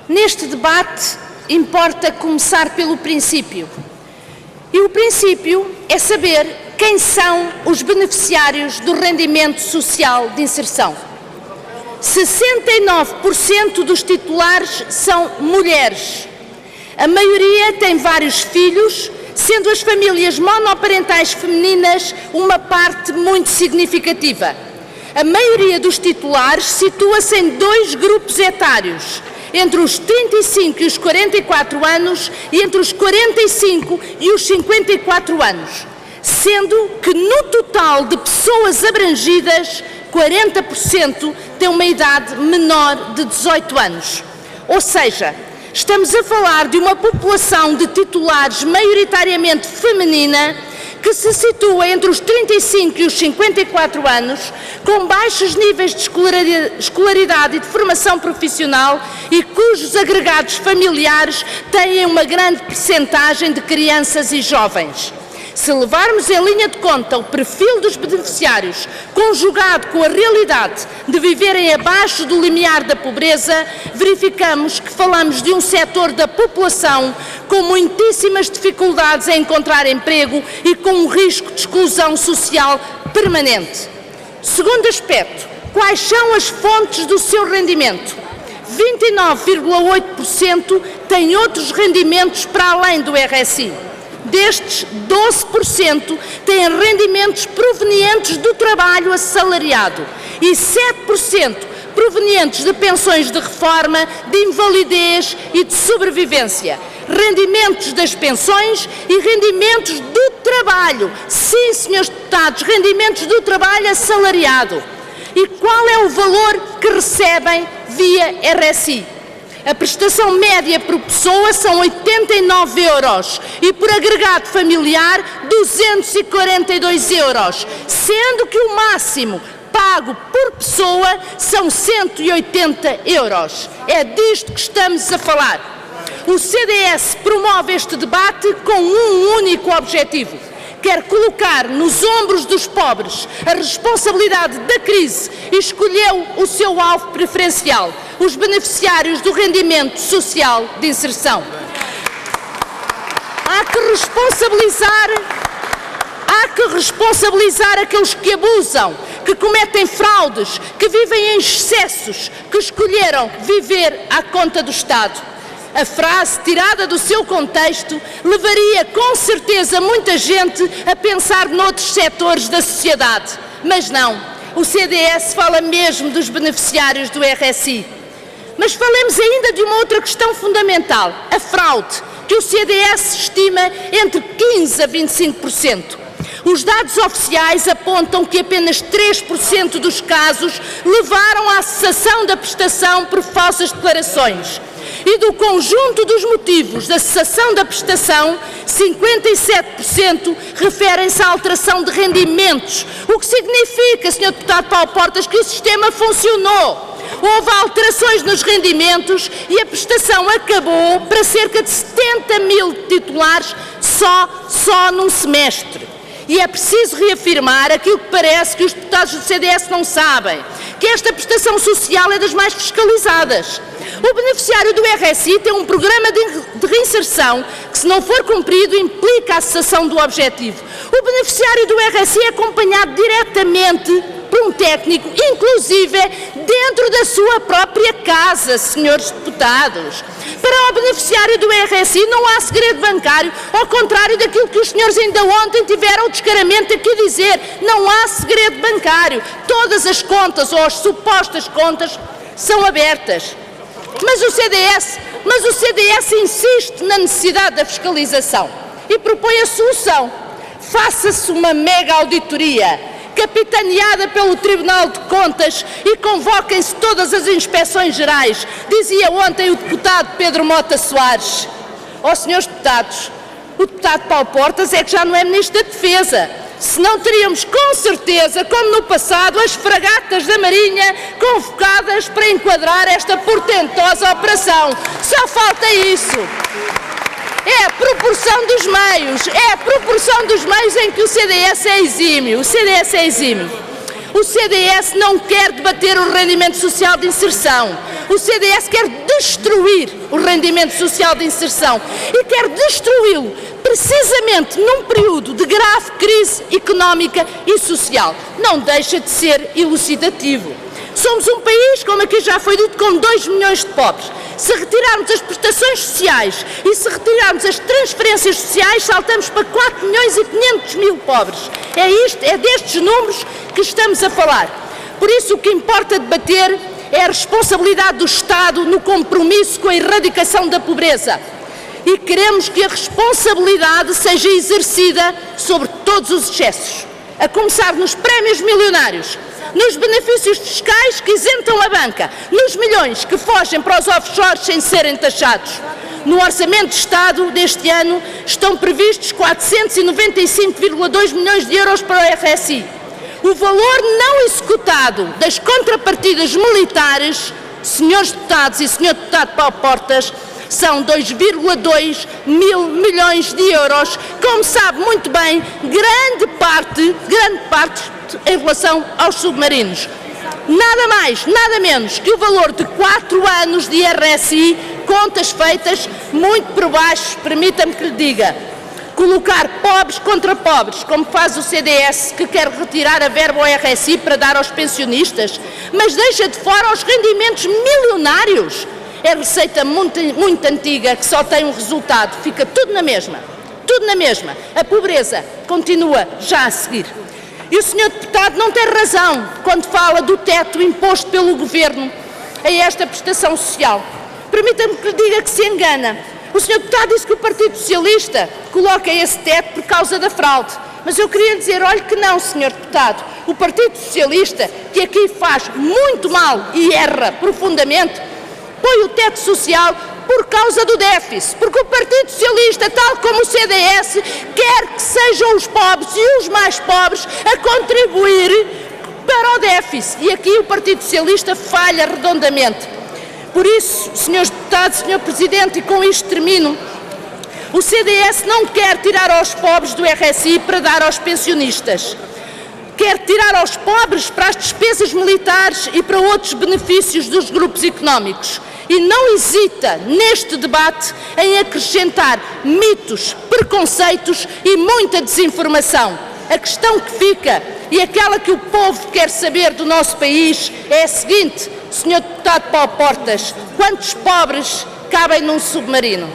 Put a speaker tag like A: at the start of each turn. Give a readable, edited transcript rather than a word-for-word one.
A: Neste debate, importa começar pelo princípio. E o princípio é saber quem são os beneficiários do rendimento social de inserção. 69% dos titulares são mulheres. A maioria tem vários filhos, sendo as famílias monoparentais femininas uma parte muito significativa. A maioria dos titulares situa-se em dois grupos etários, entre os 35 e os 44 anos e entre os 45 e os 54 anos, sendo que no total de pessoas abrangidas, 40% têm uma idade menor de 18 anos. Ou seja, estamos a falar de uma população de titulares maioritariamente feminina que se situa entre os 35 e os 54 anos, com baixos níveis de escolaridade e de formação profissional e cujos agregados familiares têm uma grande percentagem de crianças e jovens. Se levarmos em linha de conta o perfil dos beneficiários, conjugado com a realidade de viverem abaixo do limiar da pobreza, verificamos que falamos de um setor da população com muitíssimas dificuldades em encontrar emprego e com um risco de exclusão social permanente. Segundo aspecto, quais são as fontes do seu rendimento? 29,8% têm outros rendimentos para além do RSI. Destes, 12% têm rendimentos provenientes do trabalho assalariado e 7% provenientes de pensões de reforma, de invalidez e de sobrevivência. Rendimentos das pensões e rendimentos do trabalho. Sim, senhores deputados, rendimentos do trabalho assalariado. E qual é o valor que recebem via RSI? A prestação média por pessoa são 89 euros e por agregado familiar 242 euros, sendo que o máximo pago por pessoa são 180 euros. É disto que estamos a falar. O CDS promove este debate com um único objetivo: quer colocar nos ombros dos pobres a responsabilidade da crise e escolheu o seu alvo preferencial, os beneficiários do rendimento social de inserção. Há que responsabilizar aqueles que abusam, que cometem fraudes, que vivem em excessos, que escolheram viver à conta do Estado. A frase, tirada do seu contexto, levaria com certeza muita gente a pensar noutros setores da sociedade. Mas não, o CDS fala mesmo dos beneficiários do RSI. Mas falemos ainda de uma outra questão fundamental, a fraude, que o CDS estima entre 15% a 25%. Os dados oficiais apontam que apenas 3% dos casos levaram à cessação da prestação por falsas declarações. E do conjunto dos motivos da cessação da prestação, 57% referem-se à alteração de rendimentos, o que significa, Sr. Deputado Paulo Portas, que o sistema funcionou. Houve alterações nos rendimentos e a prestação acabou para cerca de 70 mil titulares só num semestre. E é preciso reafirmar aquilo que parece que os deputados do CDS não sabem, que esta prestação social é das mais fiscalizadas. O beneficiário do RSI tem um programa de reinserção que, se não for cumprido, implica a cessação do objetivo. O beneficiário do RSI é acompanhado diretamente por um técnico, inclusive dentro da sua própria casa, senhores deputados. Para o beneficiário do RSI não há segredo bancário, ao contrário daquilo que os senhores ainda ontem tiveram o descaramento aqui a dizer. Não há segredo bancário. Todas as contas, ou as supostas contas, são abertas. Mas o CDS insiste na necessidade da fiscalização e propõe a solução. Faça-se uma mega auditoria, capitaneada pelo Tribunal de Contas, e convoquem-se todas as inspeções gerais, dizia ontem o deputado Pedro Mota Soares. Ó, senhores deputados, o deputado Paulo Portas é que já não é Ministro da Defesa, senão teríamos com certeza, como no passado, as fragatas da Marinha convocadas para enquadrar esta portentosa operação. Só falta isso. É a proporção dos meios em que o CDS é exímio. O CDS não quer debater o rendimento social de inserção. O CDS quer destruir o rendimento social de inserção e quer destruí-lo precisamente num período de grave crise económica e social. Não deixa de ser elucidativo. Somos um país, como aqui já foi dito, com 2 milhões de pobres. Se retirarmos as prestações sociais e se retirarmos as transferências sociais, saltamos para 4 milhões e 500 mil pobres. É destes números que estamos a falar. Por isso, o que importa debater é a responsabilidade do Estado no compromisso com a erradicação da pobreza. E queremos que a responsabilidade seja exercida sobre todos os excessos, a começar nos prémios milionários, nos benefícios fiscais que isentam a banca, nos milhões que fogem para os offshores sem serem taxados. No Orçamento de Estado deste ano estão previstos 495,2 milhões de euros para o RSI. O valor não executado das contrapartidas militares, senhores deputados e senhor deputado Paulo Portas, são 2,2 mil milhões de euros, como sabe muito bem, grande parte em relação aos submarinos. Nada mais, nada menos que o valor de 4 anos de RSI, contas feitas muito por baixo, permita-me que lhe diga. Colocar pobres contra pobres, como faz o CDS, que quer retirar a verba ao RSI para dar aos pensionistas, mas deixa de fora os rendimentos milionários. É receita muito antiga que só tem um resultado, fica tudo na mesma, tudo na mesma. A pobreza continua já a seguir. E o senhor deputado não tem razão quando fala do teto imposto pelo Governo a esta prestação social. Permita-me que lhe diga que se engana. O senhor deputado disse que o Partido Socialista coloca esse teto por causa da fraude. Mas eu queria dizer, olhe que não, senhor deputado. O Partido Socialista, que aqui faz muito mal e erra profundamente, põe o teto social por causa do déficit, porque o Partido Socialista, tal como o CDS, quer que sejam os pobres e os mais pobres a contribuir para o déficit. E aqui o Partido Socialista falha redondamente. Por isso, senhores deputados, senhor Presidente, e com isto termino, o CDS não quer tirar aos pobres do RSI para dar aos pensionistas. Quer tirar aos pobres para as despesas militares e para outros benefícios dos grupos económicos. E não hesita, neste debate, em acrescentar mitos, preconceitos e muita desinformação. A questão que fica, e aquela que o povo quer saber do nosso país, é a seguinte, senhor deputado Paulo Portas: quantos pobres cabem num submarino?